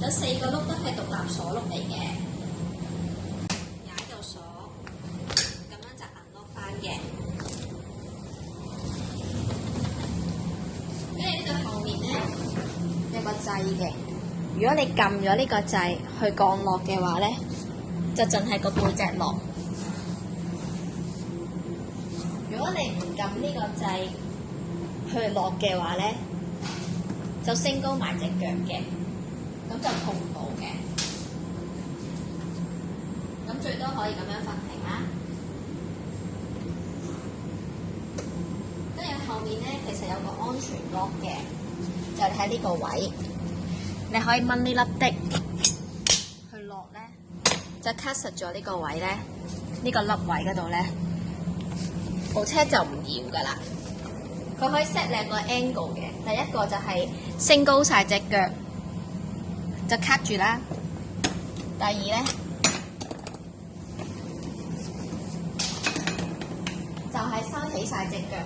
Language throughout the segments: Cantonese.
有4個碌都係獨立鎖碌嚟嘅，踩就鎖，咁樣就unlock翻嘅。跟住呢度後面咧有個掣嘅，如果你撳咗呢個掣去降落嘅話咧，就淨係個背脊落。如果你唔撳呢個掣去落嘅話咧，就升高埋隻腳嘅。咁就碰唔到嘅，咁最多可以咁樣罰停啦。跟住後面咧，其實有個安全 lock 嘅，就係喺呢個位，你可以掹呢粒的去落咧，就卡實咗呢個位咧，呢個粒位嗰度咧，部車就唔搖噶啦。佢可以 set 兩個 angle 嘅，第一個就係升高晒隻腳。就卡住啦。第二咧，就係收起晒隻腳，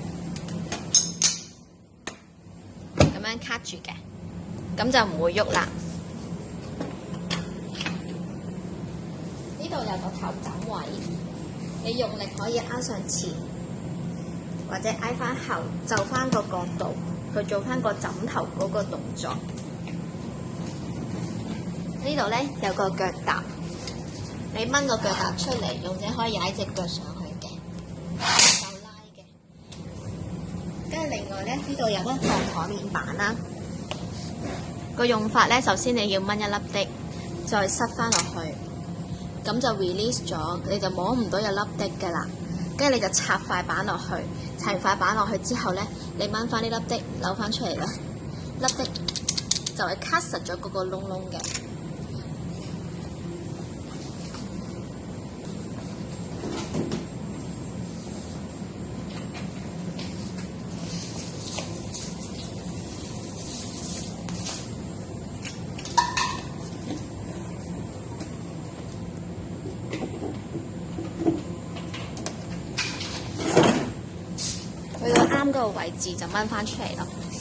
咁樣卡住嘅，咁就唔會喐啦。呢度有個頭枕位，你用力可以挨上前，或者挨翻後，就翻個角度去做翻個枕頭嗰個動作。呢度咧有個腳踏，你掹個腳踏出嚟，用者可以踩隻腳上去嘅，夠拉嘅。跟住另外咧，呢度有得放台面板啦。個用法咧，首先你要掹一粒的，再塞翻落去，咁就 release 咗，你就摸唔到有粒的㗎啦。跟住你就插塊板落去，插塊板落去之後咧，你掹翻呢粒的扭翻出嚟咧，粒的就係卡實咗嗰個窿窿嘅。去到啱嗰個位置就掹翻出嚟咯。